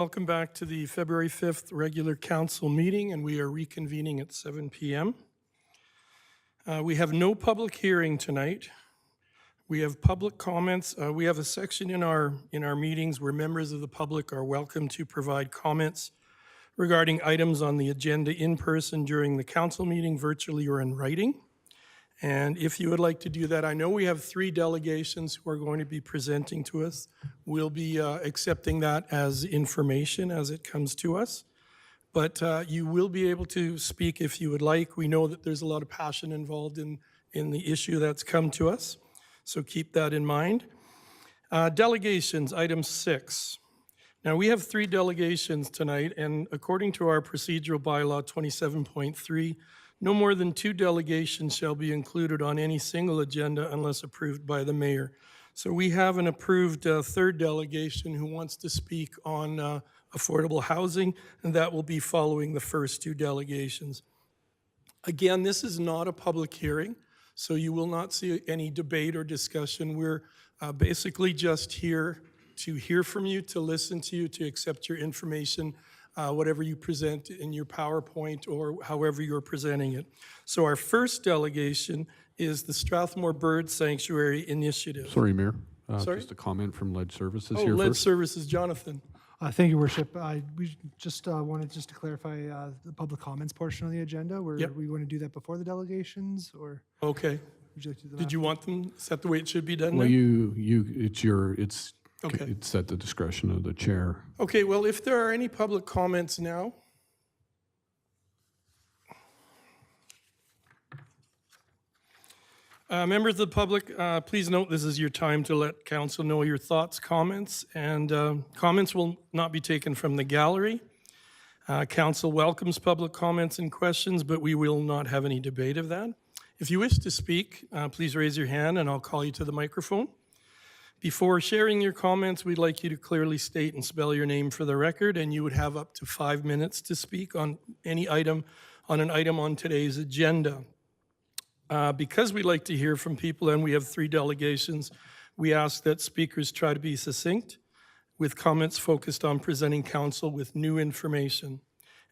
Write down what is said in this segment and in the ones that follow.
Welcome back to the February 5th regular council meeting, and we are reconvening at 7 p.m. We have no public hearing tonight. We have public comments. We have a section in our meetings where members of the public are welcome to provide comments regarding items on the agenda in person during the council meeting, virtually or in writing. And if you would like to do that, I know we have 3 delegations who are going to be presenting to us. We'll be accepting that as information as it comes to us. But you will be able to speak if you would like. We know that there's a lot of passion involved in the issue that's come to us, so keep that in mind. Delegations, item 6. Now, we have 3 delegations tonight, and according to our procedural bylaw 27.3, no more than 2 delegations shall be included on any single agenda unless approved by the mayor. So we have an approved 3rd delegation who wants to speak on affordable housing, and that will be following the first 2 delegations. Again, this is not a public hearing, so you will not see any debate or discussion. We're basically just here to hear from you, to listen to you, to accept your information, whatever you present in your PowerPoint or however you're presenting it. So our first delegation is the Strathmore Bird Sanctuary Initiative. Sorry, Mayor. Sorry? Just a comment from Lead Services Oh, here Lead first. Services, Jonathan. Thank you, Worship. We just wanted to clarify the public comments portion of the agenda. Yep. We want to do that before the delegations, or Okay. would you like to do that? Did you want them, is that the way it should be done Well, then? it's at the discretion of the chair. Okay, well, if there are any public comments now. Members of the public, please note this is your time to let council know your thoughts, comments, and comments will not be taken from the gallery. Council welcomes public comments and questions, but we will not have any debate of that. If you wish to speak, please raise your hand and I'll call you to the microphone. Before sharing your comments, we'd like you to clearly state and spell your name for the record, and you would have up to 5 minutes to speak on any item, on an item on today's agenda. Because we like to hear from people and we have 3 delegations, we ask that speakers try to be succinct with comments focused on presenting council with new information.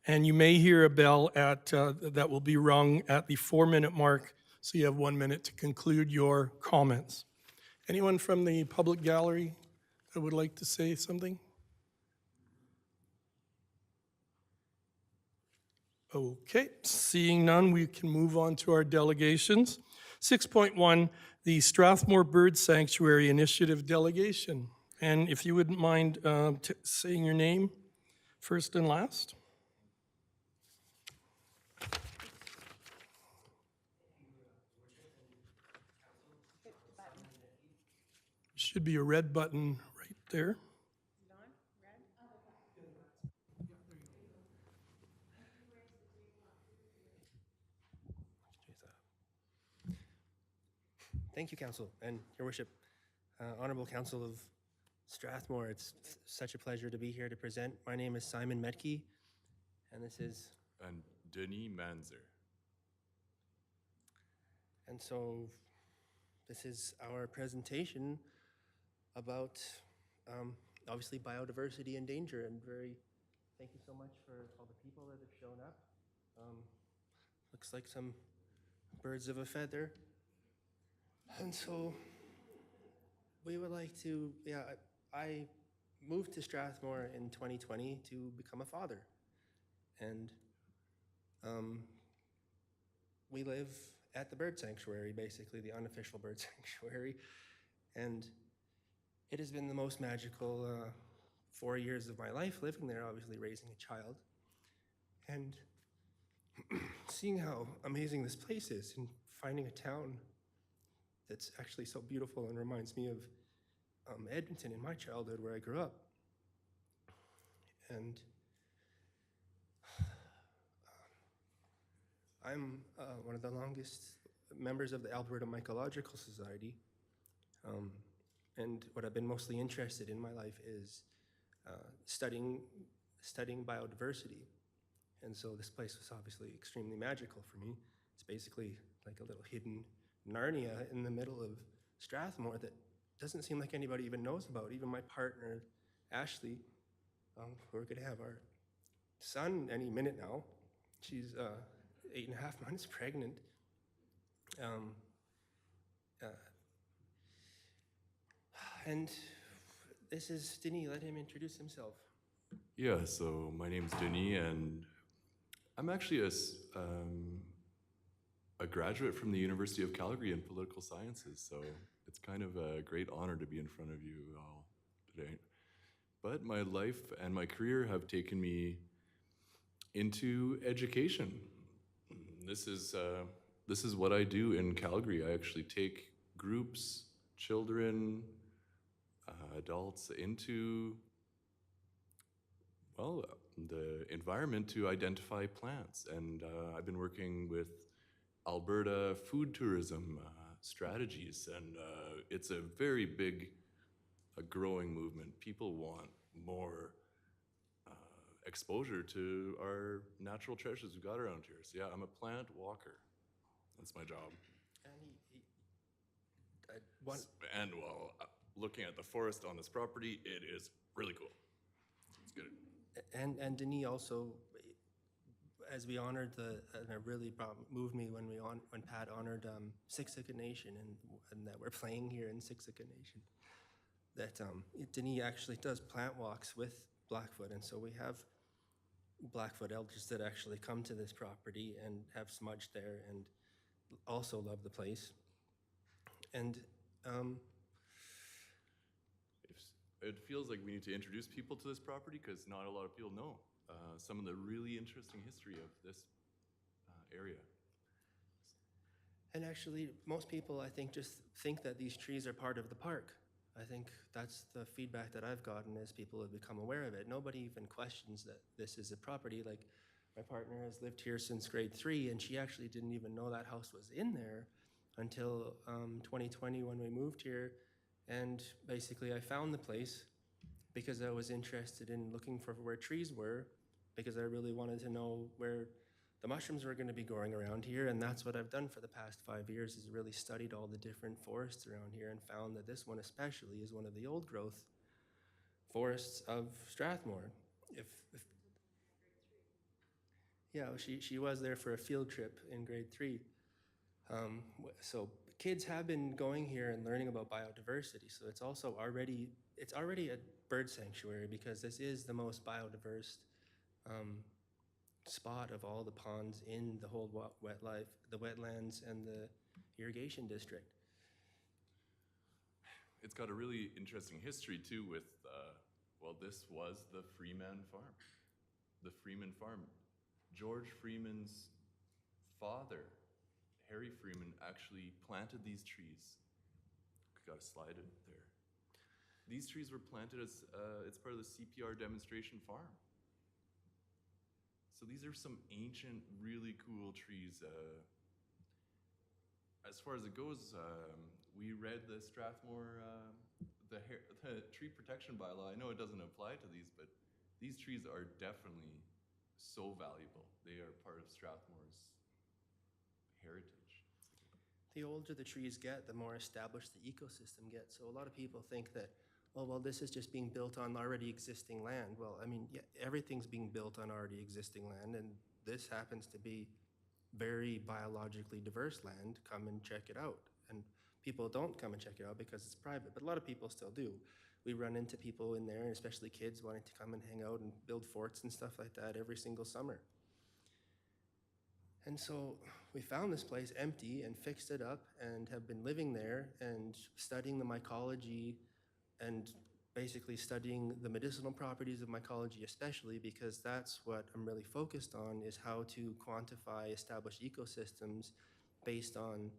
And you may hear a bell that will be rung at the 4-minute mark, so you have 1 minute to conclude your comments. Anyone from the public gallery that would like to say something? Okay, seeing none, we can move on to our delegations. 6.1, the Strathmore Bird Sanctuary Initiative Delegation. And if you wouldn't mind saying your name first and last. Should be a red button right there. Thank you, Council, and Your Worship, Honorable Council of Strathmore. It's such a pleasure to be here to present. My name is Simon Metke, and this is... And Denis Manzer. And so this is our presentation about, obviously, biodiversity and danger, and thank you so much for all the people that have shown up. Looks like some birds of a feather. And so we would like to, I moved to Strathmore in 2020 to become a father. And we live at the bird sanctuary, basically the unofficial bird sanctuary. And it has been the most magical 4 years of my life living there, obviously raising a child. And seeing how amazing this place is and finding a town that's actually so beautiful and reminds me of Edmonton in my childhood where I grew up. And I'm one of the longest members of the Alberta Mycological Society. And what I've been mostly interested in my life is studying biodiversity. And so this place was obviously extremely magical for me. It's basically like a little hidden Narnia in the middle of Strathmore that doesn't seem like anybody even knows about. Even my partner, Ashley, we're gonna have our son any minute now. She's 8.5 months pregnant. And this is Denis. Let him introduce himself. Yeah, so my name's Denis, and I'm actually a graduate from the University of Calgary in political sciences, so it's kind of a great honor to be in front of you all today. But my life and my career have taken me into education. This is what I do in Calgary. I actually take groups, children, adults into, well, the environment to identify plants. And I've been working with Alberta food tourism strategies, and it's a very big, a growing movement. People want more exposure to our natural treasures we've got around here. So yeah, I'm a plant walker. That's my job. And well, looking at the forest on this property, it is really cool. It's good. And Denis also, as we honored and it really moved me when Pat honored Siksika Nation and that we're playing here in Siksika Nation. That Denis actually does plant walks with Blackfoot, and so we have Blackfoot elders that actually come to this property and have smudged there and also love the place. And it feels like we need to introduce people to this property because not a lot of people know some of the really interesting history of this area. And actually, most people, I think, just think that these trees are part of the park. I think that's the feedback that I've gotten as people have become aware of it. Nobody even questions that this is a property. Like, my partner has lived here since grade 3, and she actually didn't even know that house was in there until 2020 when we moved here. And basically, I found the place because I was interested in looking for where trees were, because I really wanted to know where the mushrooms were going to be growing around here. And that's what I've done for the past 5 years, is really studied all the different forests around here and found that this one especially is one of the old growth forests of Strathmore. Yeah, she was there for a field trip in grade 3. So kids have been going here and learning about biodiversity. So it's also already a bird sanctuary because this is the most biodiverse spot of all the ponds in the whole the wetlands and the irrigation district. It's got a really interesting history too with, well, this was the Freeman farm. The Freeman farm. George Freeman's father, Harry Freeman, actually planted these trees. Got to slide it there. These trees were planted as, it's part of the CPR demonstration farm. So these are some ancient, really cool trees. As far as it goes, we read the Strathmore, the tree protection bylaw. I know it doesn't apply to these, but these trees are definitely so valuable. They are part of Strathmore's heritage. The older the trees get, the more established the ecosystem gets. So a lot of people think that, oh, well, this is just being built on already existing land. Well, I mean, yeah, everything's being built on already existing land, and this happens to be very biologically diverse land. Come and check it out. And people don't come and check it out because it's private, but a lot of people still do. We run into people in there, especially kids, wanting to come and hang out and build forts and stuff like that every single summer. And so we found this place empty and fixed it up and have been living there and studying the mycology and basically studying the medicinal properties of mycology, especially because that's what I'm really focused on, is how to quantify established ecosystems based on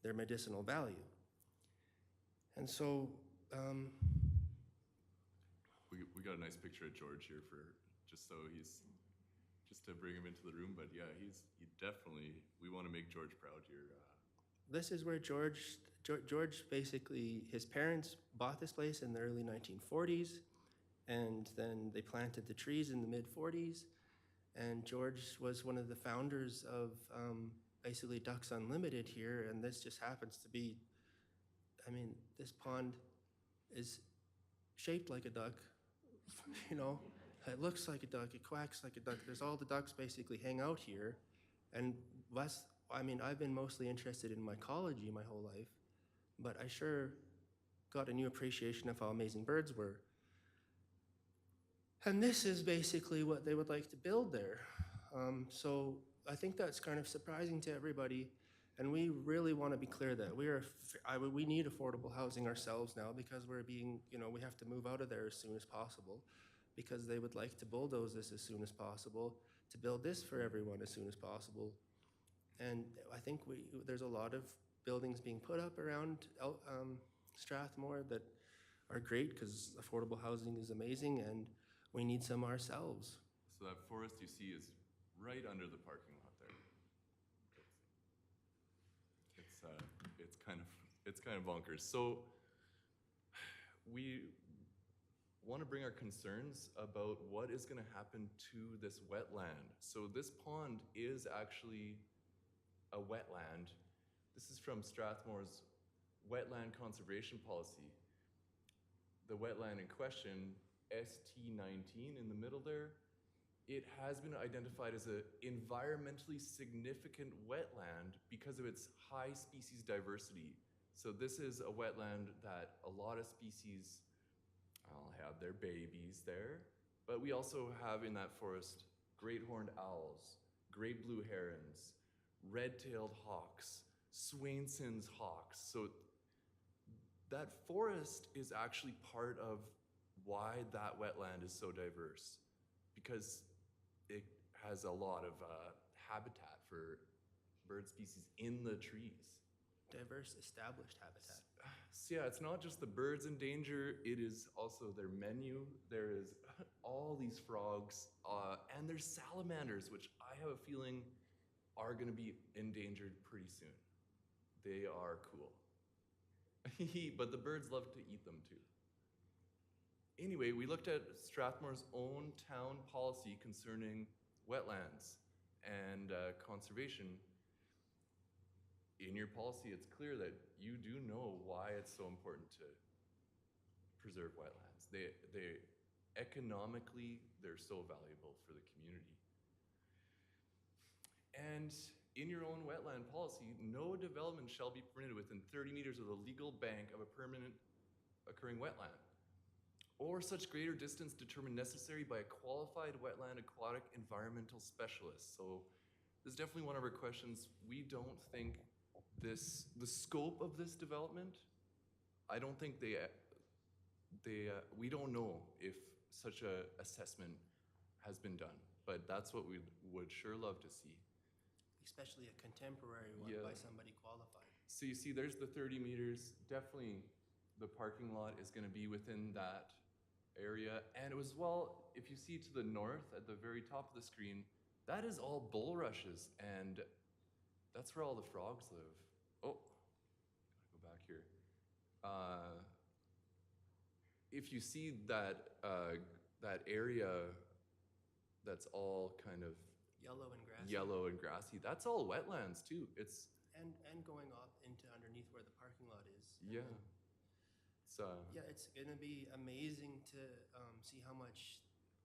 their medicinal value. And so we got a nice picture of George here just to bring him into the room. But yeah, he definitely, we want to make George proud here. This is where George basically, his parents bought this place in the early 1940s, and then they planted the trees in the mid-40s, and George was one of the founders of basically Ducks Unlimited here, and this just happens to be, I mean, this pond is shaped like a duck, you know, it looks like a duck, it quacks like a duck. There's all the ducks basically hang out here. And I mean, I've been mostly interested in mycology my whole life, but I sure got a new appreciation of how amazing birds were. And this is basically what they would like to build there. So I think that's kind of surprising to everybody. And we really want to be clear that we need affordable housing ourselves now because we're being, we have to move out of there as soon as possible because they would like to bulldoze this as soon as possible to build this for everyone as soon as possible. And I think there's a lot of buildings being put up around Strathmore that are great because affordable housing is amazing and we need some ourselves. So that forest you see is right under the parking lot there. It's kind of bonkers. So we want to bring our concerns about what is going to happen to this wetland. So this pond is actually a wetland. This is from Strathmore's wetland conservation policy. The wetland in question, ST19 in the middle there, it has been identified as an environmentally significant wetland because of its high species diversity. So this is a wetland that a lot of species have their babies there, but we also have in that forest great horned owls, great blue herons, red-tailed hawks, Swainson's hawks. So that forest is actually part of why that wetland is so diverse, because it has a lot of habitat for bird species in the trees. Diverse established habitat. So yeah, it's not just the birds in danger, it is also their menu. There is all these frogs, and there's salamanders, which I have a feeling are gonna be endangered pretty soon. They are cool. But the birds love to eat them too. Anyway, we looked at Strathmore's own town policy concerning wetlands and conservation. In your policy, it's clear that you do know why it's so important to preserve wetlands. They economically, they're so valuable for the community. And in your own wetland policy, no development shall be permitted within 30 meters of the legal bank of a permanent occurring wetland, or such greater distance determined necessary by a qualified wetland aquatic environmental specialist. So this is definitely one of our questions. We don't think the scope of this development, I don't think we don't know if such a assessment has been done, but that's what we would sure love to see. Especially a contemporary one by somebody qualified. So you see, there's the 30 meters. Definitely the parking lot is gonna be within that area. And as well, if you see to the north at the very top of the screen, that is all bulrushes, and that's where all the frogs live. Oh, gotta go back here. If you see that that area that's all kind of Yellow and grassy. grassy, that's all wetlands too. It's And going up into underneath where the parking lot is. yeah. It's Yeah, it's gonna be amazing to see how much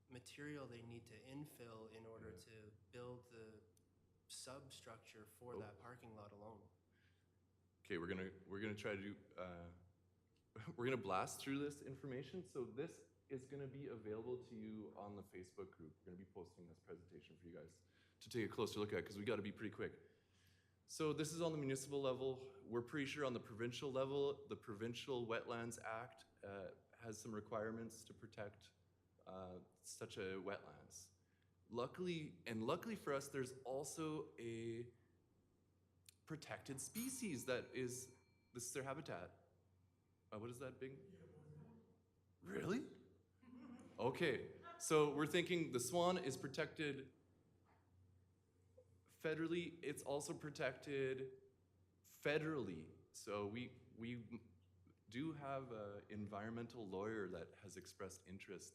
material they need to infill in order to build the substructure for that parking lot alone. Okay, we're gonna try to do we're gonna blast through this information. So this is gonna be available to you on the Facebook group. We're gonna be posting this presentation for you guys to take a closer look at because we got to be pretty quick. So this is on the municipal level. We're pretty sure on the provincial level, the Provincial Wetlands Act has some requirements to protect such a wetlands. Luckily for us, there's also a protected species that is, this is their habitat. What is that big? Really? Okay, so we're thinking the swan is protected federally. It's also protected federally. So we do have an environmental lawyer that has expressed interest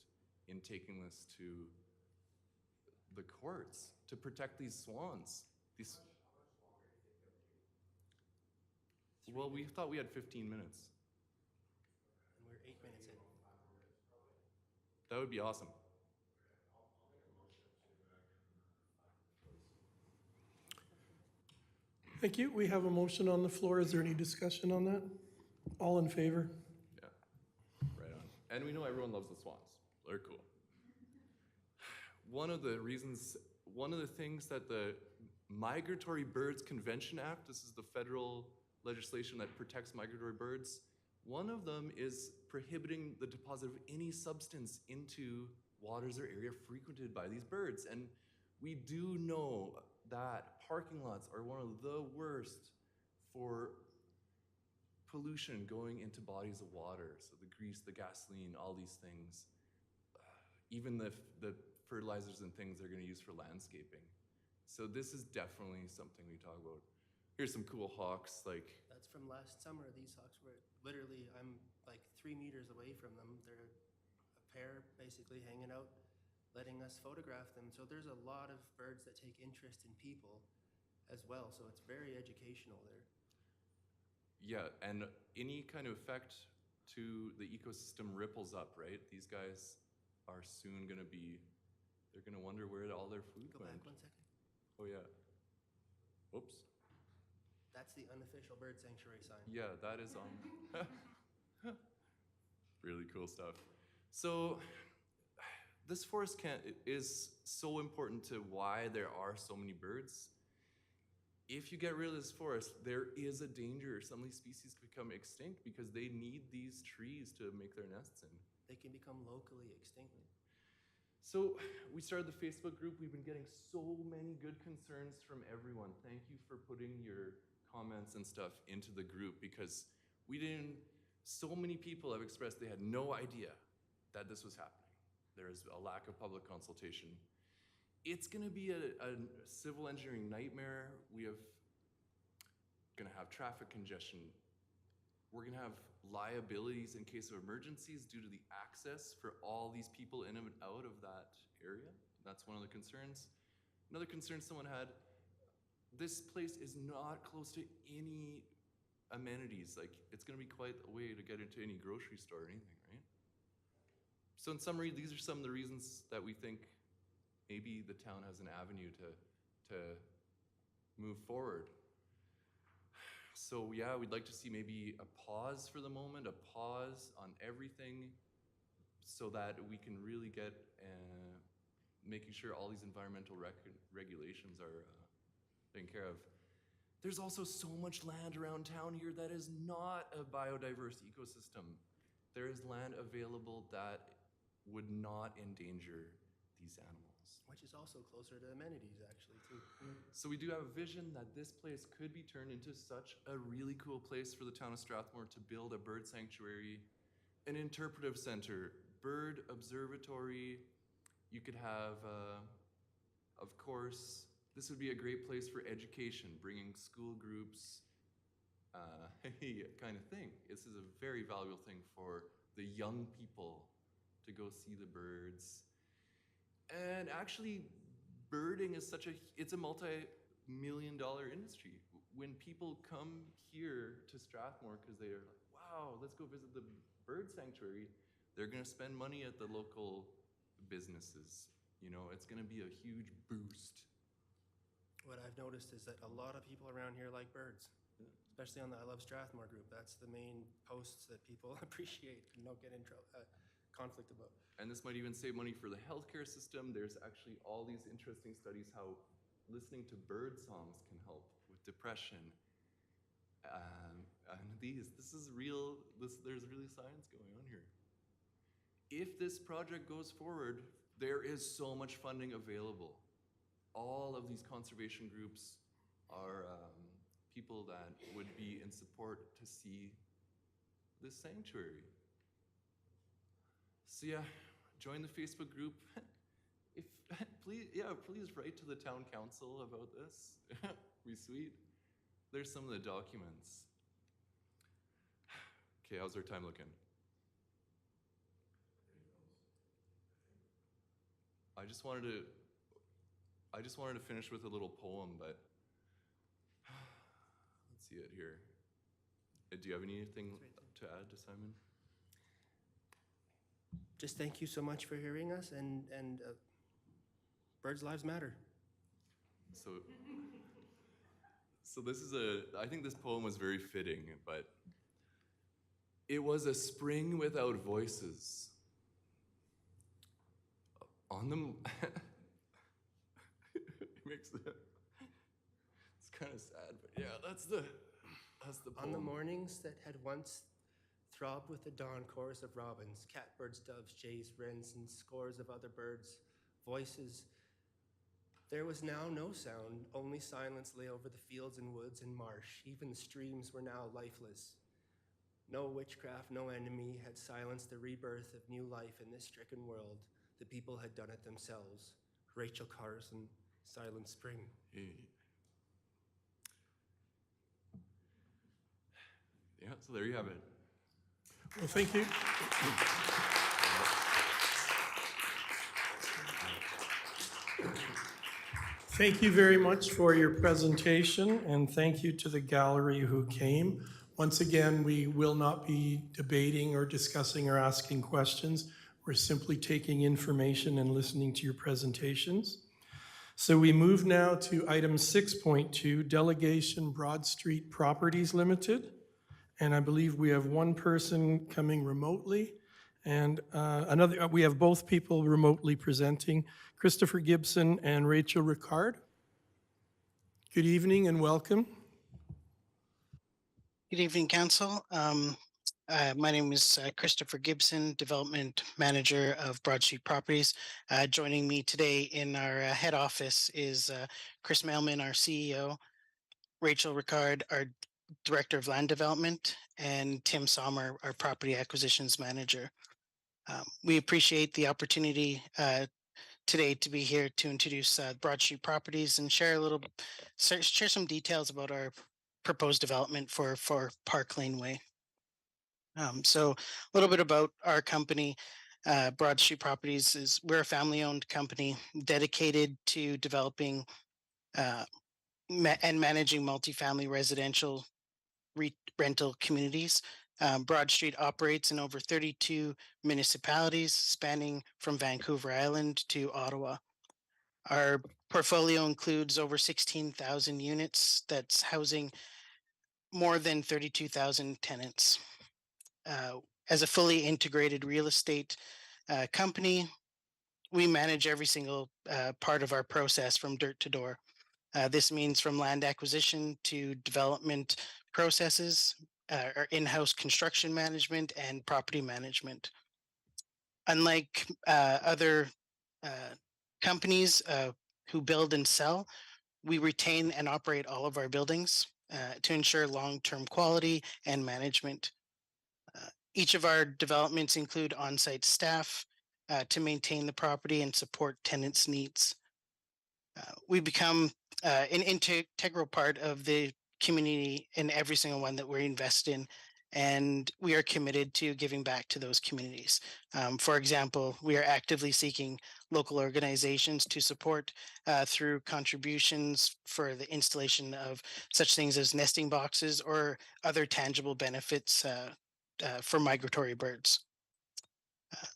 in taking this to the courts to protect these swans. Well, we thought we had 15 minutes. And we're 8 minutes in. That would be awesome. Thank you. We have a motion on the floor. Is there any discussion on that? All in favor? Yeah, right on. And we know everyone loves the swans. They're cool. One of the things that the Migratory Birds Convention Act, this is the federal legislation that protects migratory birds, one of them is prohibiting the deposit of any substance into waters or area frequented by these birds. And we do know that parking lots are one of the worst for pollution going into bodies of water. So the grease, the gasoline, all these things, even the fertilizers and things they're going to use for landscaping. So this is definitely something we talk about. Here's some cool hawks, like, That's from last summer. These hawks were literally, I'm like 3 meters away from them. They're a pair basically hanging out, letting us photograph them. So there's a lot of birds that take interest in people as well. So it's very educational there. yeah, and any kind of effect to the ecosystem ripples up, right? These guys are soon going to be, they're going to wonder where all their food Go back went. 1 second. Oh, yeah. Whoops. That's the unofficial bird sanctuary sign. Yeah, that is on. Really cool stuff. So this forest is so important to why there are so many birds. If you get rid of this forest, there is a danger some of these species become extinct because they need these trees to make their nests in. They can become locally extinct. So we started the Facebook group. We've been getting so many good concerns from everyone. Thank you for putting your comments and stuff into the group because so many people have expressed they had no idea that this was happening. There is a lack of public consultation. It's gonna be a civil engineering nightmare. Gonna have traffic congestion. We're gonna have liabilities in case of emergencies due to the access for all these people in and out of that area. That's one of the concerns. Another concern someone had, this place is not close to any amenities. Like, it's gonna be quite a way to get into any grocery store or anything, right? So in summary, these are some of the reasons that we think maybe the town has an avenue to move forward. So yeah, we'd like to see maybe a pause for the moment, a pause on everything so that we can really get making sure all these environmental regulations are taken care of. There's also so much land around town here that is not a biodiverse ecosystem. There is land available that would not endanger these animals. Which is also closer to amenities, actually, too. So we do have a vision that this place could be turned into such a really cool place for the town of Strathmore to build a bird sanctuary, an interpretive center, bird observatory. You could have, of course, this would be a great place for education, bringing school groups, kind of thing. This is a very valuable thing for the young people to go see the birds. And actually, birding is it's a multi-million-dollar industry. When people come here to Strathmore because they are like, wow, let's go visit the bird sanctuary, they're gonna spend money at the local businesses. You know, it's gonna be a huge boost. What I've noticed is that a lot of people around here like birds, especially on the I Love Strathmore group. That's the main posts that people appreciate and don't get in conflict about. And this might even save money for the healthcare system. There's actually all these interesting studies how listening to bird songs can help with depression. And there's really science going on here. If this project goes forward, there is so much funding available. All of these conservation groups are people that would be in support to see this sanctuary. So yeah, join the Facebook group. Please write to the town council about this. Be sweet. There's some of the documents. Okay, how's our time looking? I just wanted to finish with a little poem, but let's see it here. Do you have anything to add to Simon? Just thank you so much for hearing us, and birds' lives matter. So So this is I think this poem was very fitting, but it was a spring without voices. On the, it makes the, it's kind of sad, but yeah, that's the poem. On the mornings that had once throbbed with the dawn chorus of robins, catbirds, doves, jays, wrens, and scores of other birds' voices, there was now no sound, only silence lay over the fields and woods and marsh. Even the streams were now lifeless. No witchcraft, no enemy had silenced the rebirth of new life in this stricken world. The people had done it themselves. Rachel Carson, Silent Spring. Hey. Yeah, so there you have it. Well, thank you. Thank you very much for your presentation, and thank you to the gallery who came. Once again, we will not be debating or discussing or asking questions. We're simply taking information and listening to your presentations. So we move now to item 6.2, Delegation Broad Street Properties Limited. And I believe we have one person coming remotely, and we have both people remotely presenting, Christopher Gibson and Rachel Ricard. Good evening and welcome. Good evening, Council. My name is Christopher Gibson, Development Manager of Broad Street Properties. Joining me today in our head office is Chris Mailman, our CEO, Rachel Ricard, our Director of Land Development, and Tim Sommer, our Property Acquisitions Manager. We appreciate the opportunity today to be here to introduce Broad Street Properties and share some details about our proposed development for Park Lane Way. So a little bit about our company. Broad Street Properties we're a family-owned company dedicated to developing and managing multifamily residential rental communities. Broad Street operates in over 32 municipalities spanning from Vancouver Island to Ottawa. Our portfolio includes over 16,000 units that's housing more than 32,000 tenants. As a fully integrated real estate company, we manage every single part of our process from dirt to door. This means from land acquisition to development processes, our in-house construction management and property management. Unlike other companies who build and sell, we retain and operate all of our buildings to ensure long-term quality and management. Each of our developments include on-site staff to maintain the property and support tenants' needs. We become an integral part of the community in every single one that we invest in, and we are committed to giving back to those communities. For example, we are actively seeking local organizations to support through contributions for the installation of such things as nesting boxes or other tangible benefits for migratory birds.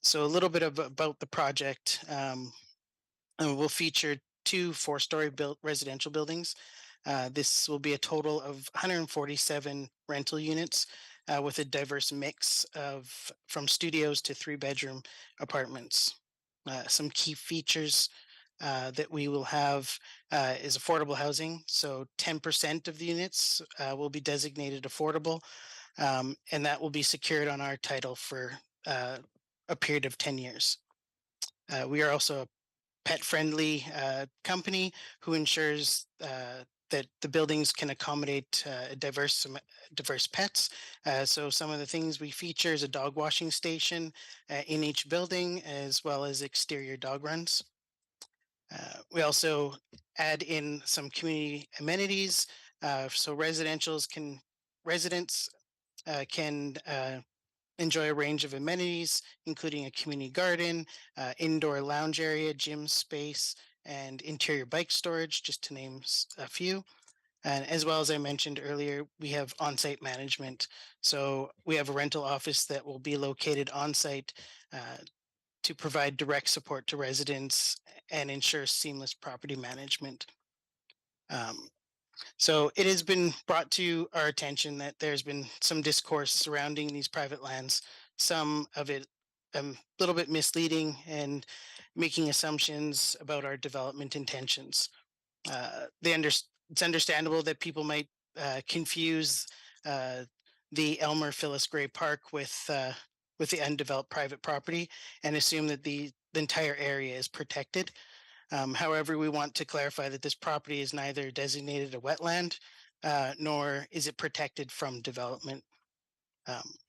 So a little bit about the project. We'll feature 2 4-story residential buildings. This will be a total of 147 rental units with a diverse mix from studios to 3-bedroom apartments. Some key features that we will have is affordable housing. So 10% of the units will be designated affordable, and that will be secured on our title for a period of 10 years. We are also a pet-friendly company who ensures that the buildings can accommodate diverse pets. So some of the things we feature is a dog washing station in each building, as well as exterior dog runs. We also add in some community amenities. So residents can enjoy a range of amenities, including a community garden, indoor lounge area, gym space, and interior bike storage, just to name a few. And as well as I mentioned earlier, we have on-site management. So we have a rental office that will be located on-site to provide direct support to residents and ensure seamless property management. So it has been brought to our attention that there's been some discourse surrounding these private lands, some of it a little bit misleading and making assumptions about our development intentions. It's understandable that people might confuse uh, the Elmer Phyllis Gray Park with the undeveloped private property and assume that the entire area is protected. However, we want to clarify that this property is neither designated a wetland nor is it protected from development.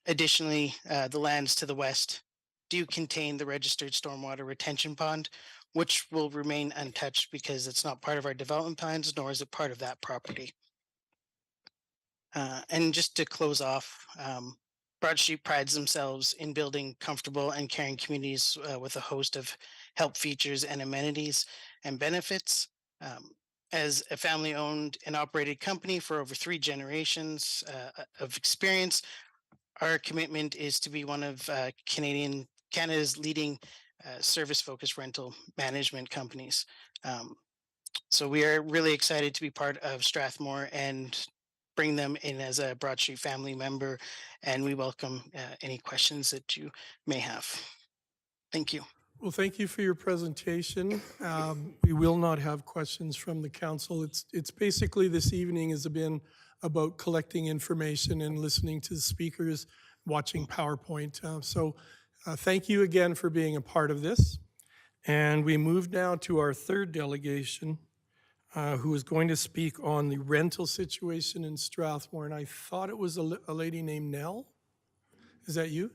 Additionally, the lands to the west do contain the registered stormwater retention pond, which will remain untouched because it's not part of our development plans, nor is it part of that property. And just to close off, Broad Street prides themselves in building comfortable and caring communities with a host of help features and amenities and benefits. As a family owned and operated company for over 3 generations of experience, our commitment is to be one of Canada's leading service-focused rental management companies. So we are really excited to be part of Strathmore and bring them in as a Broad Street family member, and we welcome any questions that you may have. Thank you. Well, thank you for your presentation. We will not have questions from the council. It's basically this evening has been about collecting information and listening to the speakers, watching PowerPoint. So thank you again for being a part of this. And we move now to our third delegation, who is going to speak on the rental situation in Strathmore. And I thought it was a lady named Nell. Is that you?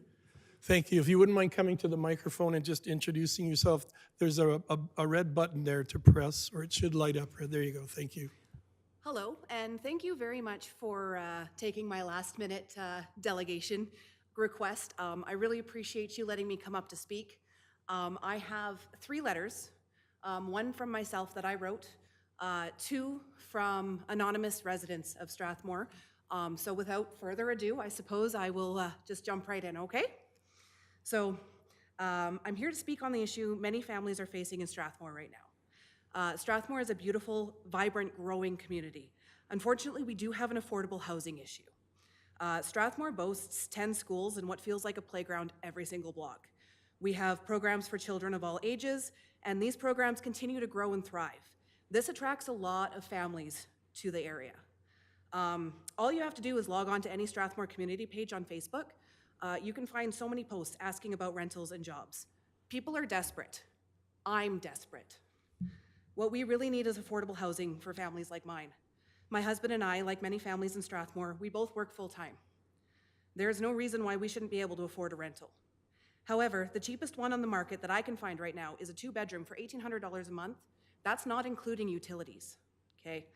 Thank you. If you wouldn't mind coming to the microphone and just introducing yourself, there's a red button there to press, or it should light up red. There you go. Thank you. Hello, and thank you very much for taking my last-minute delegation request. I really appreciate you letting me come up to speak. I have 3 letters, one from myself that I wrote, 2 from anonymous residents of Strathmore. So without further ado, I suppose I will just jump right in, okay? So I'm here to speak on the issue many families are facing in Strathmore right now. Strathmore is a beautiful, vibrant, growing community. Unfortunately, we do have an affordable housing issue. Strathmore boasts 10 schools and what feels like a playground every single block. We have programs for children of all ages, and these programs continue to grow and thrive. This attracts a lot of families to the area. All you have to do is log on to any Strathmore community page on Facebook. You can find so many posts asking about rentals and jobs. People are desperate. I'm desperate. What we really need is affordable housing for families like mine. My husband and I, like many families in Strathmore, we both work full-time. There is no reason why we shouldn't be able to afford a rental. However, the cheapest one on the market that I can find right now is a 2-bedroom for $1,800 a month. That's not including utilities, okay?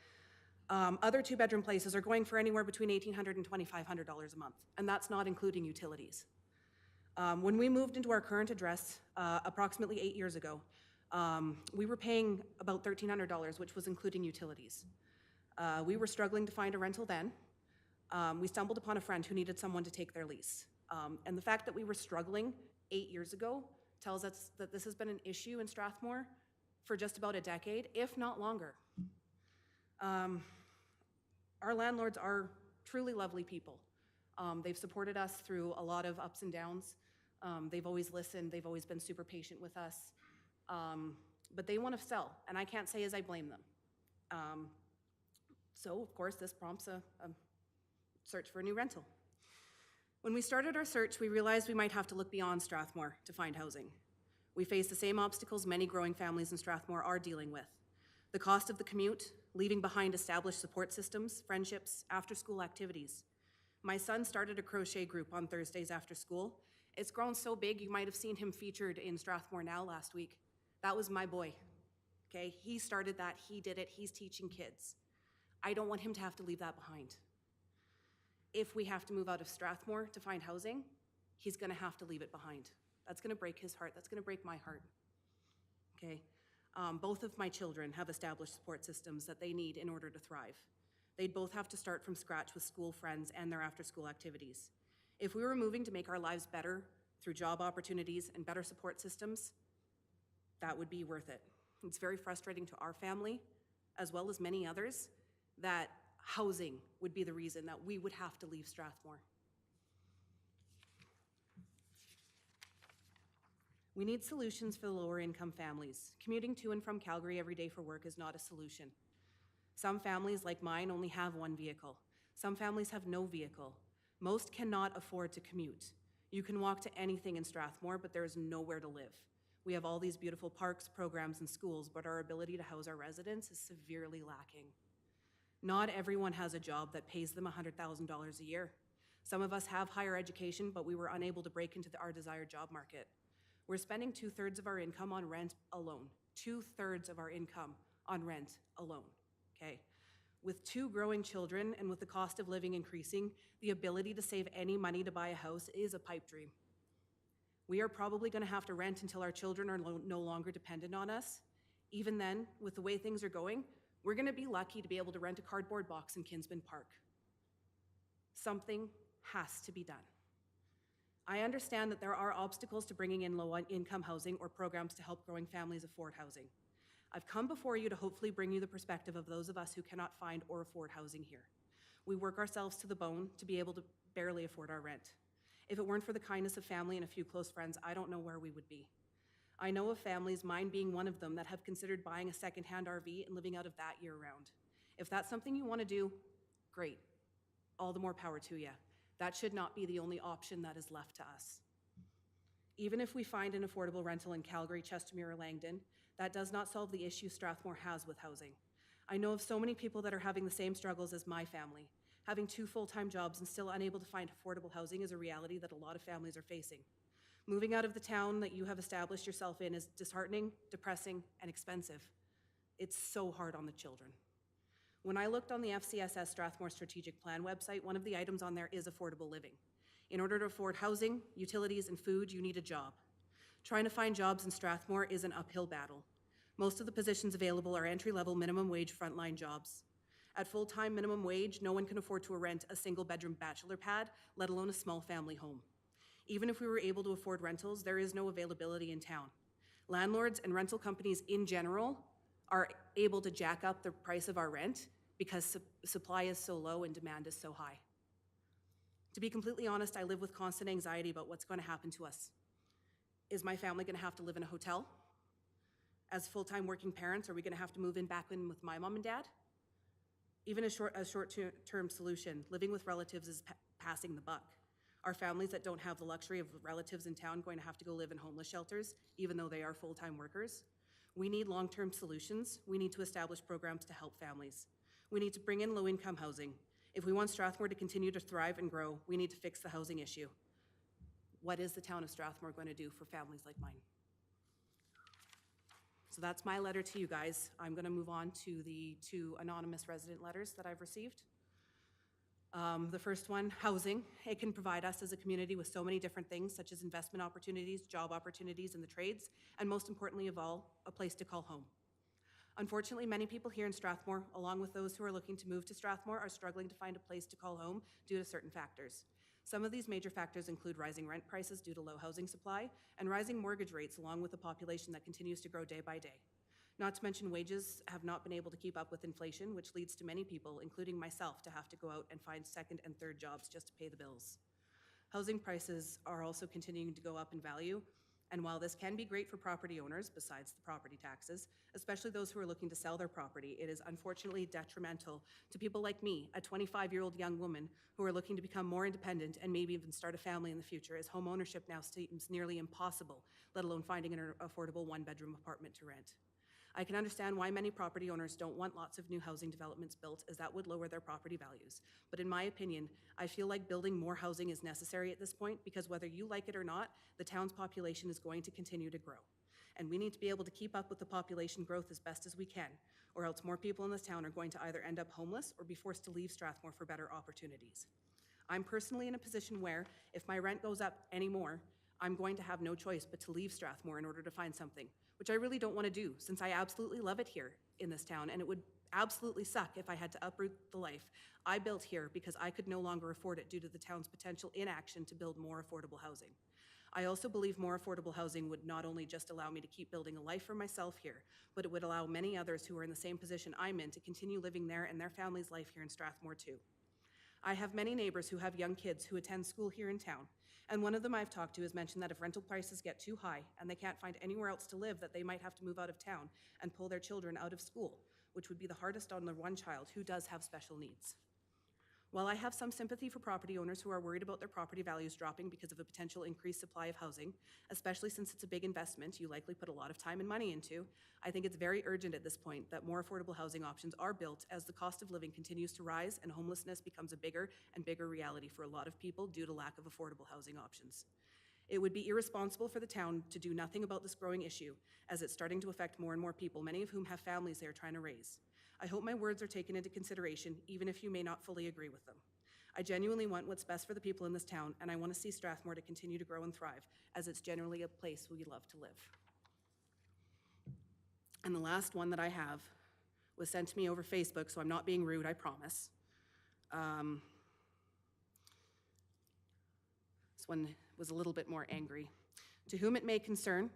Other 2-bedroom places are going for anywhere between $1,800 and $2,500 a month, and that's not including utilities. When we moved into our current address approximately 8 years ago, we were paying about $1,300, which was including utilities. We were struggling to find a rental then. We stumbled upon a friend who needed someone to take their lease. And the fact that we were struggling 8 years ago tells us that this has been an issue in Strathmore for just about a decade, if not longer. Our landlords are truly lovely people. They've supported us through a lot of ups and downs. They've always listened. They've always been super patient with us. But they want to sell, and I can't say as I blame them. So, of course, this prompts a search for a new rental. When we started our search, we realized we might have to look beyond Strathmore to find housing. We face the same obstacles many growing families in Strathmore are dealing with. The cost of the commute, leaving behind established support systems, friendships, after-school activities. My son started a crochet group on Thursdays after school. It's grown so big, you might have seen him featured in Strathmore Now last week. That was my boy, okay? He started that, he did it, he's teaching kids. I don't want him to have to leave that behind. If we have to move out of Strathmore to find housing, he's gonna have to leave it behind. That's gonna break his heart, that's gonna break my heart, okay? Both of my children have established support systems that they need in order to thrive. They'd both have to start from scratch with school friends and their after-school activities. If we were moving to make our lives better through job opportunities and better support systems, that would be worth it. It's very frustrating to our family, as well as many others, that housing would be the reason that we would have to leave Strathmore. We need solutions for the lower income families. Commuting to and from Calgary every day for work is not a solution. Some families, like mine, only have one vehicle. Some families have no vehicle. Most cannot afford to commute. You can walk to anything in Strathmore, but there is nowhere to live. We have all these beautiful parks, programs, and schools, but our ability to house our residents is severely lacking. Not everyone has a job that pays them $100,000 a year. Some of us have higher education, but we were unable to break into our desired job market. We're spending 2/3 of our income on rent alone. 2/3 of our income on rent alone, okay? With 2 growing children and with the cost of living increasing, the ability to save any money to buy a house is a pipe dream. We are probably gonna have to rent until our children are no longer dependent on us. Even then, with the way things are going, we're gonna be lucky to be able to rent a cardboard box in Kinsman Park. Something has to be done. I understand that there are obstacles to bringing in low-income housing or programs to help growing families afford housing. I've come before you to hopefully bring you the perspective of those of us who cannot find or afford housing here. We work ourselves to the bone to be able to barely afford our rent. If it weren't for the kindness of family and a few close friends, I don't know where we would be. I know of families, mine being one of them, that have considered buying a secondhand RV and living out of that year-round. If that's something you want to do, great. All the more power to you. That should not be the only option that is left to us. Even if we find an affordable rental in Calgary, Chestermere, or Langdon, that does not solve the issue Strathmore has with housing. I know of so many people that are having the same struggles as my family. Having 2 full-time jobs and still unable to find affordable housing is a reality that a lot of families are facing. Moving out of the town that you have established yourself in is disheartening, depressing, and expensive. It's so hard on the children. When I looked on the FCSS Strathmore Strategic Plan website, one of the items on there is affordable living. In order to afford housing, utilities, and food, you need a job. Trying to find jobs in Strathmore is an uphill battle. Most of the positions available are entry-level minimum wage frontline jobs. At full-time minimum wage, no one can afford to rent a single-bedroom bachelor pad, let alone a small family home. Even if we were able to afford rentals, there is no availability in town. Landlords and rental companies in general are able to jack up the price of our rent because supply is so low and demand is so high. To be completely honest, I live with constant anxiety about what's going to happen to us. Is my family going to have to live in a hotel? As full-time working parents, are we going to have to move back in with my mom and dad? Even a short-term solution, living with relatives is passing the buck. Are families that don't have the luxury of relatives in town going to have to go live in homeless shelters, even though they are full-time workers? We need long-term solutions. We need to establish programs to help families. We need to bring in low-income housing. If we want Strathmore to continue to thrive and grow, we need to fix the housing issue. What is the town of Strathmore going to do for families like mine? So that's my letter to you guys. I'm going to move on to the 2 anonymous resident letters that I've received. The first one, housing. It can provide us as a community with so many different things, such as investment opportunities, job opportunities in the trades, and most importantly of all, a place to call home. Unfortunately, many people here in Strathmore, along with those who are looking to move to Strathmore, are struggling to find a place to call home due to certain factors. Some of these major factors include rising rent prices due to low housing supply and rising mortgage rates, along with a population that continues to grow day by day. Not to mention wages have not been able to keep up with inflation, which leads to many people, including myself, to have to go out and find second and third jobs just to pay the bills. Housing prices are also continuing to go up in value, and while this can be great for property owners, besides the property taxes, especially those who are looking to sell their property, it is unfortunately detrimental to people like me, a 25-year-old young woman who are looking to become more independent and maybe even start a family in the future, as home ownership now seems nearly impossible, let alone finding an affordable 1-bedroom apartment to rent. I can understand why many property owners don't want lots of new housing developments built, as that would lower their property values. But in my opinion, I feel like building more housing is necessary at this point, because whether you like it or not, the town's population is going to continue to grow. And we need to be able to keep up with the population growth as best as we can, or else more people in this town are going to either end up homeless or be forced to leave Strathmore for better opportunities. I'm personally in a position where, if my rent goes up anymore, I'm going to have no choice but to leave Strathmore in order to find something, which I really don't want to do, since I absolutely love it here in this town, and it would absolutely suck if I had to uproot the life I built here because I could no longer afford it due to the town's potential inaction to build more affordable housing. I also believe more affordable housing would not only just allow me to keep building a life for myself here, but it would allow many others who are in the same position I'm in to continue living there and their family's life here in Strathmore too. I have many neighbors who have young kids who attend school here in town, and one of them I've talked to has mentioned that if rental prices get too high and they can't find anywhere else to live, that they might have to move out of town and pull their children out of school, which would be the hardest on the one child who does have special needs. While I have some sympathy for property owners who are worried about their property values dropping because of a potential increased supply of housing, especially since it's a big investment you likely put a lot of time and money into, I think it's very urgent at this point that more affordable housing options are built as the cost of living continues to rise and homelessness becomes a bigger and bigger reality for a lot of people due to lack of affordable housing options. It would be irresponsible for the town to do nothing about this growing issue, as it's starting to affect more and more people, many of whom have families they are trying to raise. I hope my words are taken into consideration, even if you may not fully agree with them. I genuinely want what's best for the people in this town, and I want to see Strathmore to continue to grow and thrive, as it's generally a place we love to live. And the last one that I have was sent to me over Facebook, so I'm not being rude, I promise. This one was a little bit more angry. To whom it may concern,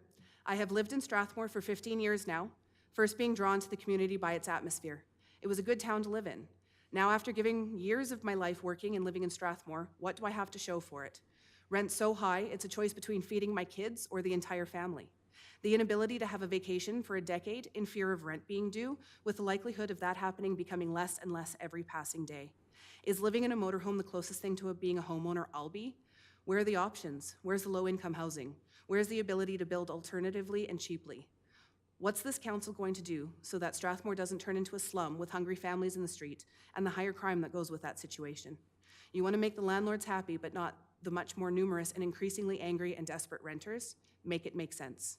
I have lived in Strathmore for 15 years now, first being drawn to the community by its atmosphere. It was a good town to live in. Now, after giving years of my life working and living in Strathmore, what do I have to show for it? Rent so high, it's a choice between feeding my kids or the entire family. The inability to have a vacation for a decade in fear of rent being due, with the likelihood of that happening becoming less and less every passing day. Is living in a motorhome the closest thing to being a homeowner I'll be? Where are the options? Where's the low-income housing? Where's the ability to build alternatively and cheaply? What's this council going to do so that Strathmore doesn't turn into a slum with hungry families in the street and the higher crime that goes with that situation? You want to make the landlords happy, but not the much more numerous and increasingly angry and desperate renters? Make it make sense.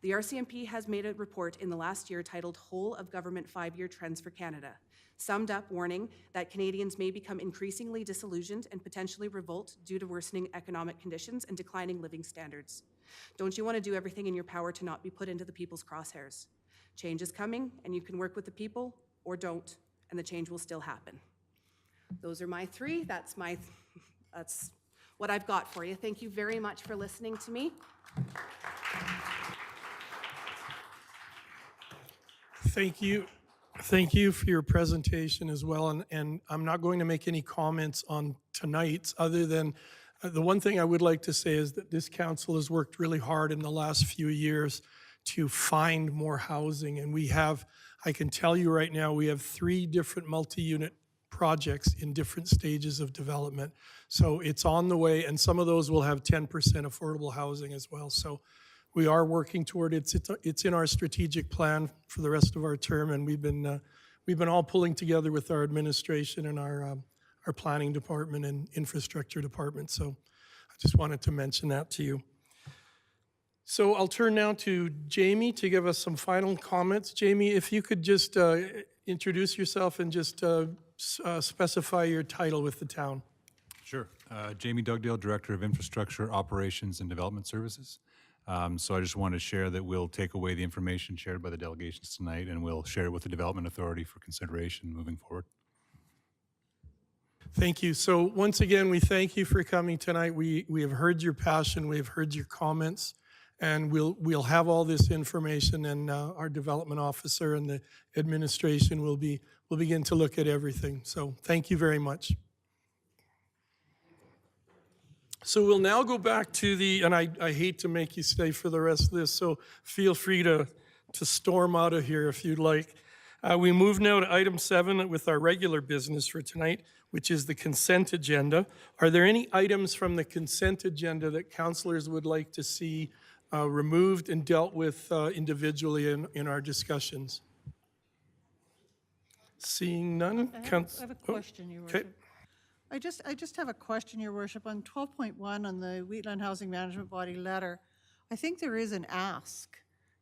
The RCMP has made a report in the last year titled Whole of Government 5-Year Trends for Canada, summed up warning that Canadians may become increasingly disillusioned and potentially revolt due to worsening economic conditions and declining living standards. Don't you want to do everything in your power to not be put into the people's crosshairs? Change is coming, and you can work with the people, or don't, and the change will still happen. Those are my three. That's what I've got for you. Thank you very much for listening to me. Thank you. Thank you for your presentation as well. And I'm not going to make any comments on tonight's other than the one thing I would like to say is that this council has worked really hard in the last few years to find more housing. And we have, I can tell you right now, we have 3 different multi-unit projects in different stages of development. So it's on the way, and some of those will have 10% affordable housing as well. So we are working toward it. It's in our strategic plan for the rest of our term, and we've been all pulling together with our administration and our planning department and infrastructure department. So I just wanted to mention that to you. So I'll turn now to Jamie to give us some final comments. Jamie, if you could just introduce yourself and just specify your title with the town. Sure. Jamie Dugdale, Director of Infrastructure, Operations, and Development Services. So I just wanted to share that we'll take away the information shared by the delegations tonight, and we'll share it with the Development Authority for consideration moving forward. Thank you. So once again, we thank you for coming tonight. We have heard your passion, we have heard your comments, and we'll have all this information, and our development officer and the administration will begin to look at everything. So thank you very much. So we'll now go back to and I hate to make you stay for the rest of this, so feel free to storm out of here if you'd like. We move now to item 7 with our regular business for tonight, which is the consent agenda. Are there any items from the consent agenda that councillors would like to see removed and dealt with individually in our discussions? Seeing none? I have a question, Your okay. Worship. I just have a question, Your Worship. On 12.1 on the Wheatland Housing Management Body letter, I think there is an ask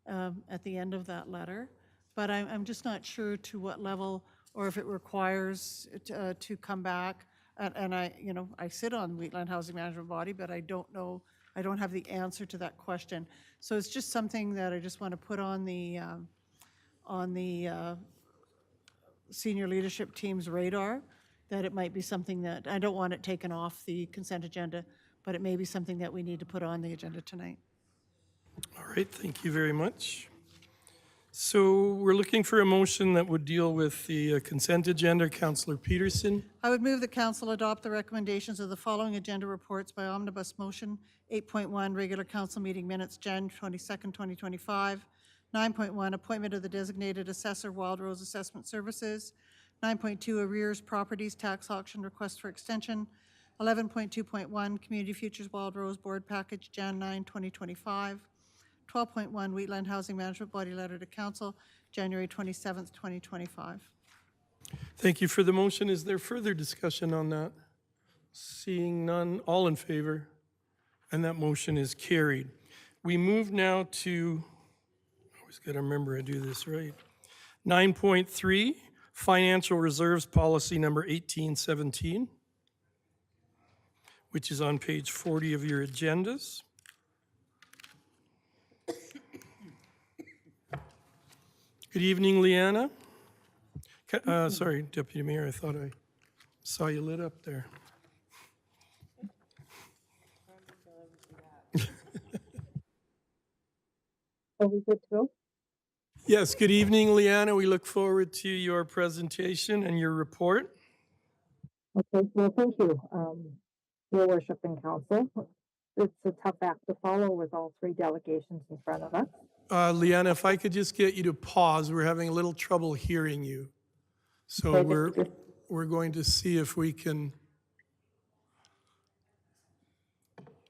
at the end of that letter, but I'm just not sure to what level or if it requires to come back. And I sit on Wheatland Housing Management Body, but I don't know, I don't have the answer to that question. So it's just something that I just want to put on the senior leadership team's radar, that it might be something that, I don't want it taken off the consent agenda, but it may be something that we need to put on the agenda tonight. All right, thank you very much. So we're looking for a motion that would deal with the consent agenda. Councillor Peterson. I would move the council adopt the recommendations of the following agenda reports by omnibus motion. 8.1, regular council meeting minutes, Jan 22nd, 2025. 9.1, appointment of the designated assessor, Wild Rose Assessment Services. 9.2, arrears properties tax auction request for extension. 11.2.1, Community Futures Wild Rose Board Package, Jan 9, 2025. 12.1, Wheatland Housing Management Body Letter to Council, January 27th, 2025. Thank you for the motion. Is there further discussion on that? Seeing none, all in favor? And that motion is carried. We move now to, always got to remember I do this right. 9.3, Financial Reserves Policy number 1817, which is on page 40 of your agendas. Good evening, Leanna. Sorry, Deputy Mayor, I thought I saw you lit up there. Are we good to go? Yes, good evening, Leanna. We look forward to your presentation and your report. Okay, well, thank you, Your Worship and Council. It's a tough act to follow with all three delegations in front of us. Leanna, if I could just get you to pause, we're having a little trouble hearing you. So Okay, we're going to see if we can,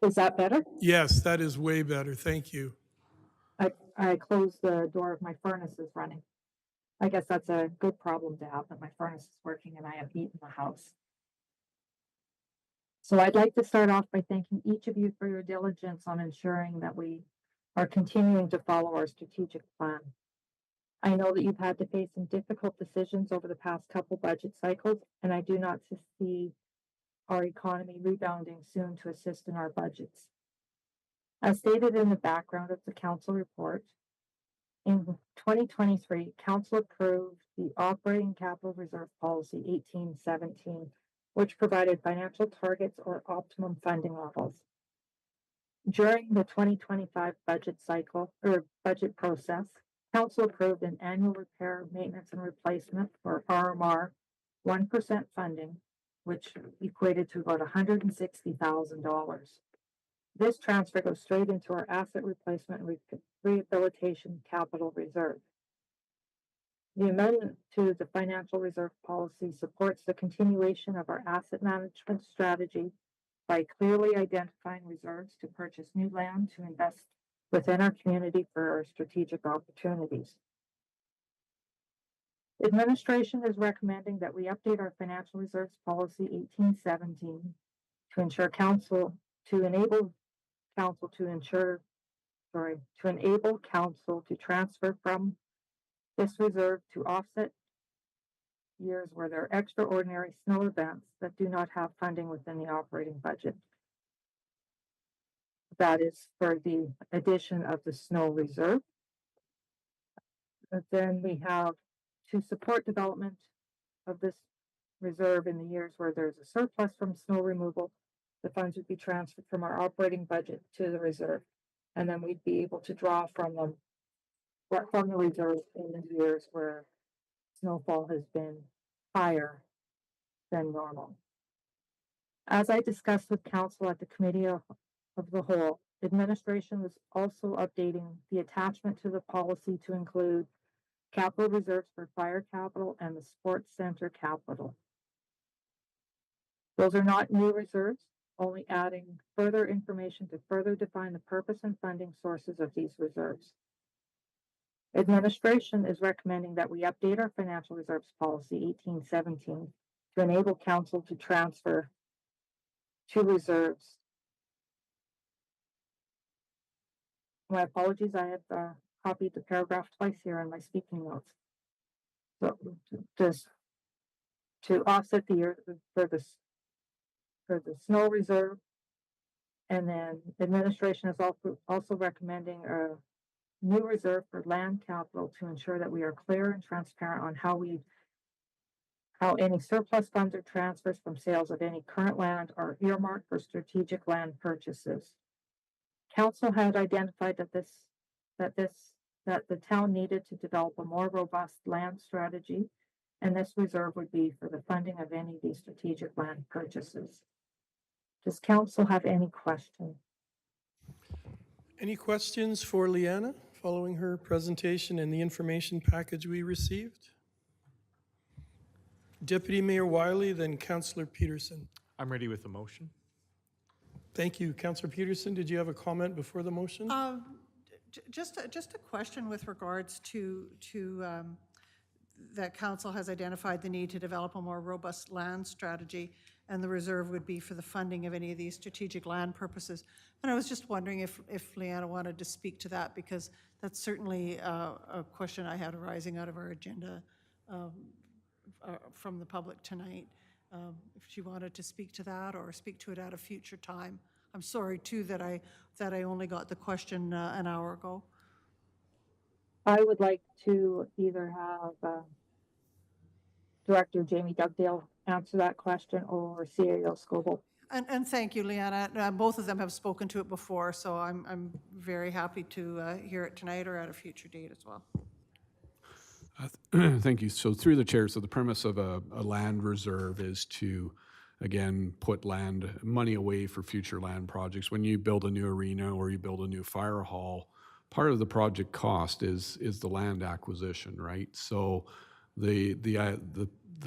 Is that better? yes, that is way better. Thank you. I closed the door of my furnace is running. I guess that's a good problem to have, that my furnace is working and I have heat in the house. So I'd like to start off by thanking each of you for your diligence on ensuring that we are continuing to follow our strategic plan. I know that you've had to face some difficult decisions over the past couple budget cycles, and I do not see our economy rebounding soon to assist in our budgets. As stated in the background of the council report, in 2023, council approved the Operating Capital Reserve Policy 1817, which provided financial targets or optimum funding levels. During the 2025 budget cycle or budget process, council approved an annual repair, maintenance, and replacement or RMR 1% funding, which equated to about $160,000. This transfer goes straight into our asset replacement and rehabilitation capital reserve. The amendment to the financial reserve policy supports the continuation of our asset management strategy by clearly identifying reserves to purchase new land to invest within our community for our strategic opportunities. Administration is recommending that we update our financial reserves policy 1817 to enable council to transfer from this reserve to offset years where there are extraordinary snow events that do not have funding within the operating budget. That is for the addition of the snow reserve. But then we have to support development of this reserve in the years where there's a surplus from snow removal. The funds would be transferred from our operating budget to the reserve, and then we'd be able to draw from them from the reserve in the years where snowfall has been higher than normal. As I discussed with council at the committee of the whole, administration was also updating the attachment to the policy to include capital reserves for fire capital and the sports center capital. Those are not new reserves, only adding further information to further define the purpose and funding sources of these reserves. Administration is recommending that we update our financial reserves policy 1817 to enable council to transfer to reserves. My apologies, I have copied the paragraph twice here in my speaking notes. So just to offset the year for the snow reserve, and then administration is also recommending a new reserve for land capital to ensure that we are clear and transparent on how we how any surplus funds or transfers from sales of any current land are earmarked for strategic land purchases. Council had identified that the town needed to develop a more robust land strategy, and this reserve would be for the funding of any of these strategic land purchases. Does council have any questions? Any questions for Liana following her presentation and the information package we received? Deputy Mayor Wiley, then Councillor Peterson. I'm ready with the motion. Thank you. Councillor Peterson, did you have a comment before the motion? Just a question with regards to that council has identified the need to develop a more robust land strategy, and the reserve would be for the funding of any of these strategic land purposes. And I was just wondering if Liana wanted to speak to that, because that's certainly a question I had arising out of our agenda from the public tonight. If she wanted to speak to that or speak to it at a future time. I'm sorry too that I only got the question an hour ago. I would like to either have Director Jamie Dugdale answer that question or CAO Scoble. And thank you, Liana. Both of them have spoken to it before, so I'm very happy to hear it tonight or at a future date as well. Thank you. So through the chair, so the premise of a land reserve is to, again, put money away for future land projects. When you build a new arena or you build a new fire hall, part of the project cost is the land acquisition, right? So the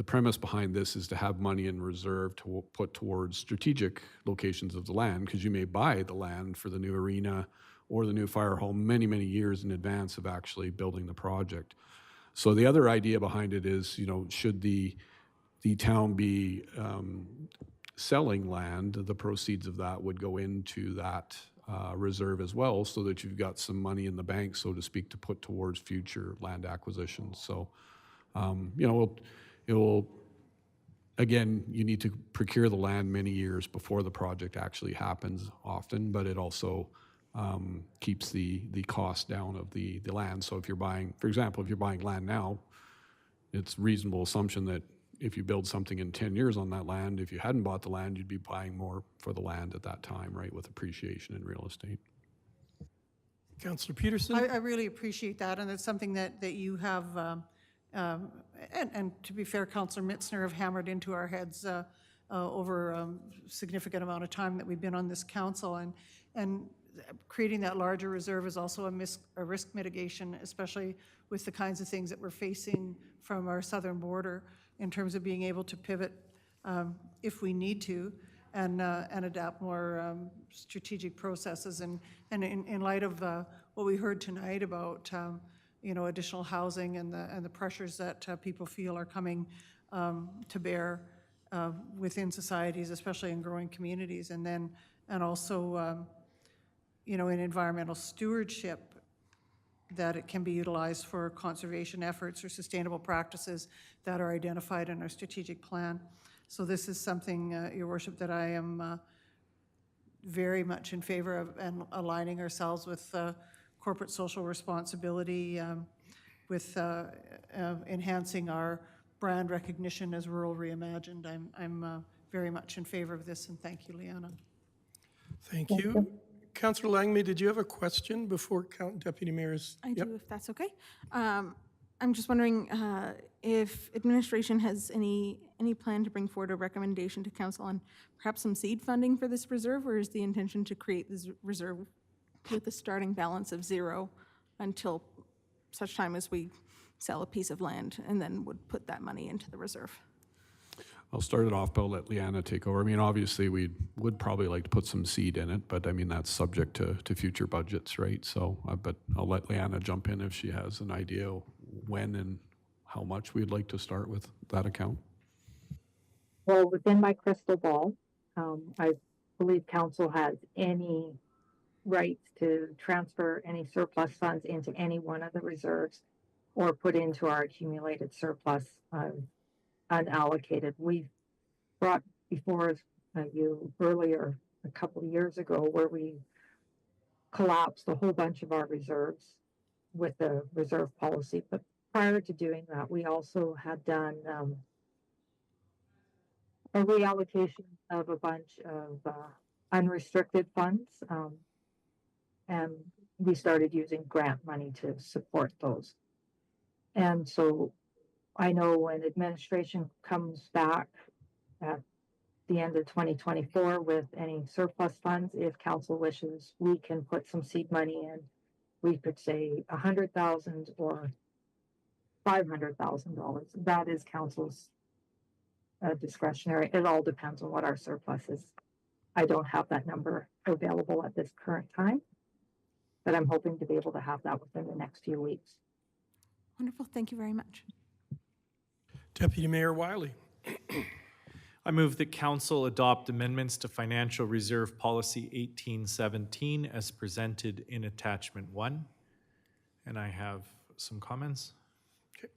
premise behind this is to have money in reserve to put towards strategic locations of the land, because you may buy the land for the new arena or the new fire hall many, many years in advance of actually building the project. So the other idea behind it is, should the town be selling land, the proceeds of that would go into that reserve as well, so that you've got some money in the bank, so to speak, to put towards future land acquisitions. So, it will, again, you need to procure the land many years before the project actually happens often, but it also keeps the cost down of the land. So if you're buying, for example, if you're buying land now, it's reasonable assumption that if you build something in 10 years on that land, if you hadn't bought the land, you'd be buying more for the land at that time, right, with appreciation in real estate. Councillor Peterson? I really appreciate that, and it's something that you have, and to be fair, Councillor Mitzner have hammered into our heads over a significant amount of time that we've been on this council, and creating that larger reserve is also a risk mitigation, especially with the kinds of things that we're facing from our southern border in terms of being able to pivot if we need to, and adapt more strategic processes. And in light of what we heard tonight about additional housing and the pressures that people feel are coming to bear within societies, especially in growing communities, and also in environmental stewardship, that it can be utilized for conservation efforts or sustainable practices that are identified in our strategic plan. So this is something, Your Worship, that I am very much in favor of, and aligning ourselves with corporate social responsibility, with enhancing our brand recognition as Rural Reimagined. I'm very much in favor of this, and thank you, Liana. Thank you. Councillor Langmaid, did you have a question before Deputy Mayor's? I do, if that's okay. I'm just wondering if administration has any plan to bring forward a recommendation to council on perhaps some seed funding for this reserve, or is the intention to create this reserve with a starting balance of zero until such time as we sell a piece of land, and then would put that money into the reserve? I'll start it off, but I'll let Liana take over. I mean, obviously, we would probably like to put some seed in it, but I mean, that's subject to future budgets, right? So, but I'll let Liana jump in if she has an idea when and how much we'd like to start with that account. Well, within my crystal ball, I believe council has any rights to transfer any surplus funds into any one of the reserves or put into our accumulated surplus unallocated. We've brought before you earlier, a couple of years ago, where we collapsed a whole bunch of our reserves with the reserve policy. But prior to doing that, we also had done a reallocation of a bunch of unrestricted funds. And we started using grant money to support those. And so I know when administration comes back at the end of 2024 with any surplus funds, if council wishes, we can put some seed money in. We could say 100,000 or $500,000. That is council's discretionary. It all depends on what our surplus is. I don't have that number available at this current time, but I'm hoping to be able to have that within the next few weeks. Wonderful. Thank you very much. Deputy Mayor Wiley. I move that council adopt amendments to Financial Reserve Policy 1817 as presented in Attachment 1. And I have some comments. Okay.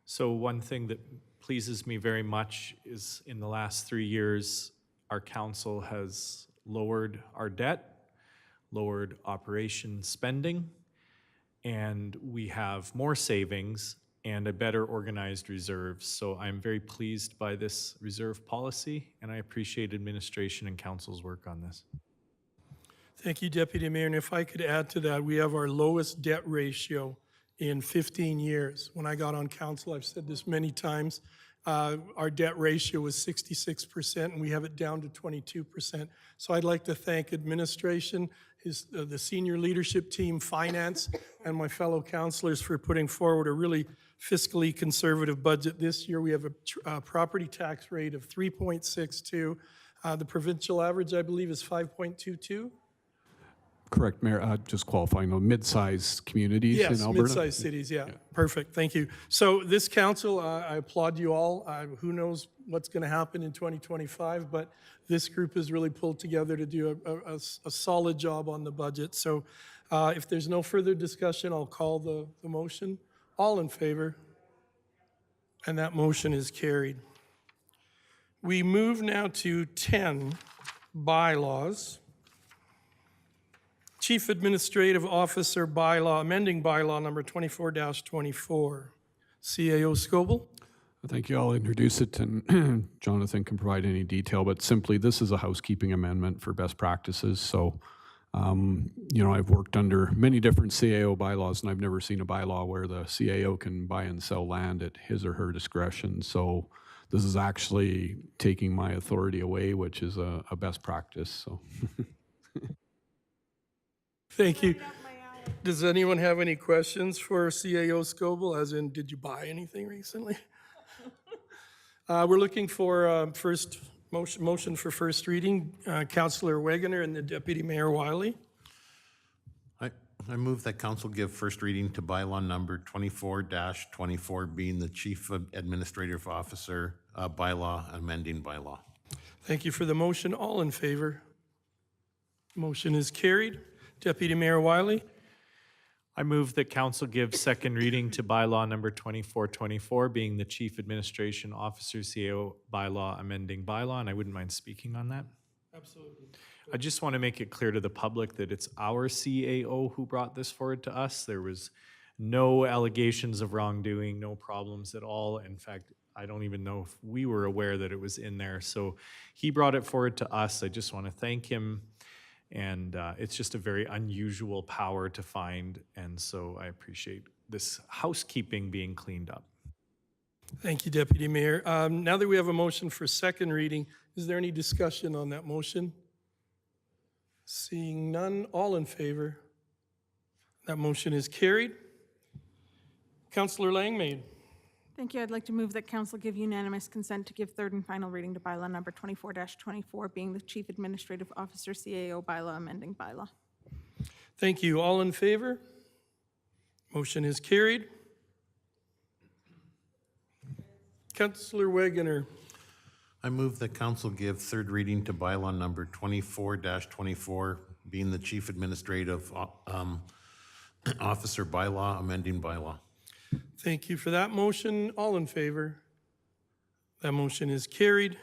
So one thing that pleases me very much is in the last 3 years, our council has lowered our debt, lowered operation spending, and we have more savings and a better organized reserve. So I'm very pleased by this reserve policy, and I appreciate administration and council's work on this. Thank you, Deputy Mayor. And if I could add to that, we have our lowest debt ratio in 15 years. When I got on council, I've said this many times, our debt ratio was 66%, and we have it down to 22%. So I'd like to thank administration, the senior leadership team, finance, and my fellow councilors for putting forward a really fiscally conservative budget. This year, we have a property tax rate of 3.62. The provincial average, I believe, is 5.22. Correct, Mayor. Just qualifying, mid-sized communities in Yes, Alberta. mid-sized cities, yeah. Perfect, thank you. So this council, I applaud you all. Who knows what's going to happen in 2025, but this group has really pulled together to do a solid job on the budget. So if there's no further discussion, I'll call the motion. All in favor? And that motion is carried. We move now to 10, bylaws. Chief Administrative Officer bylaw, amending bylaw number 24-24. CAO Scoble. Thank you. I'll introduce it, and Jonathan can provide any detail, but simply this is a housekeeping amendment for best practices. So, I've worked under many different CAO bylaws, and I've never seen a bylaw where the CAO can buy and sell land at his or her discretion. So this is actually taking my authority away, which is a best practice. So. Thank you. Does anyone have any questions for CAO Scoble, as in, did you buy anything recently? We're looking for first motion for first reading. Councillor Wegener and the Deputy Mayor Wiley. I move that council give first reading to bylaw number 24-24, being the Chief Administrative Officer bylaw, amending bylaw. Thank you for the motion. All in favor? Motion is carried. Deputy Mayor Wiley. I move that council give second reading to bylaw number 2424, being the Chief Administration Officer CAO bylaw, amending bylaw, and I wouldn't mind speaking on that. Absolutely. I just want to make it clear to the public that it's our CAO who brought this forward to us. There was no allegations of wrongdoing, no problems at all. In fact, I don't even know if we were aware that it was in there. So he brought it forward to us. I just want to thank him. And it's just a very unusual power to find. And so I appreciate this housekeeping being cleaned up. Thank you, Deputy Mayor. Now that we have a motion for second reading, is there any discussion on that motion? Seeing none, all in favor? That motion is carried. Councillor Langmaid. Thank you. I'd like to move that council give unanimous consent to give third and final reading to bylaw number 24-24, being the Chief Administrative Officer CAO bylaw, amending bylaw. Thank you. All in favor? Motion is carried. Councillor Wegener. I move that council give third reading to bylaw number 24-24, being the Chief Administrative Officer bylaw, amending bylaw. Thank you for that motion. All in favor? That motion is carried.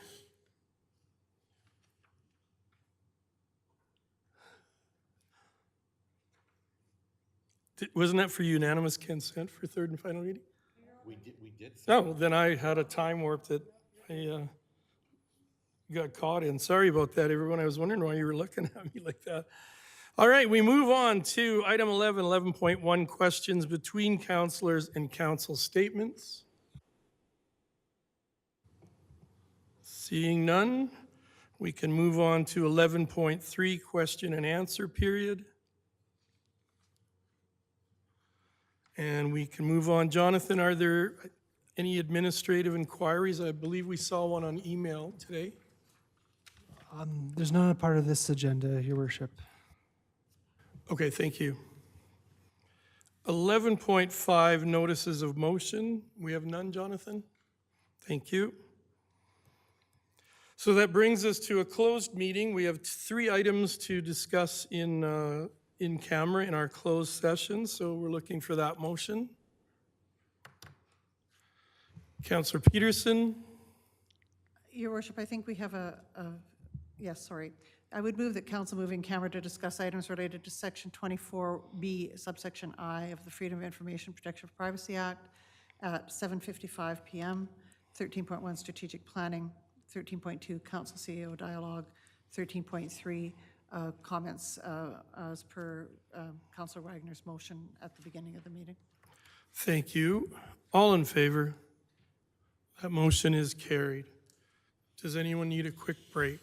Wasn't that for unanimous consent for third and final reading? We did. Oh, then I had a time warp that I got caught in. Sorry about that, everyone. I was wondering why you were looking at me like that. All right, we move on to item 11, 11.1, questions between councilors and council statements. Seeing none, we can move on to 11.3, question and answer period. And we can move on. Jonathan, are there any administrative inquiries? I believe we saw one on email today. There's none a part of this agenda, Your Worship. Okay, thank you. 11.5, notices of motion. We have none, Jonathan? Thank you. So that brings us to a closed meeting. We have 3 items to discuss in camera in our closed session, so we're looking for that motion. Councillor Peterson? Your Worship, I think we have yes, sorry. I would move that council move in camera to discuss items related to Section 24B, subsection I of the Freedom of Information Protection of Privacy Act at 7:55 p.m., 13.1 strategic planning, 13.2 council CEO dialogue, 13.3 comments as per Councillor Wagner's motion at the beginning of the meeting. Thank you. All in favor? That motion is carried. Does anyone need a quick break?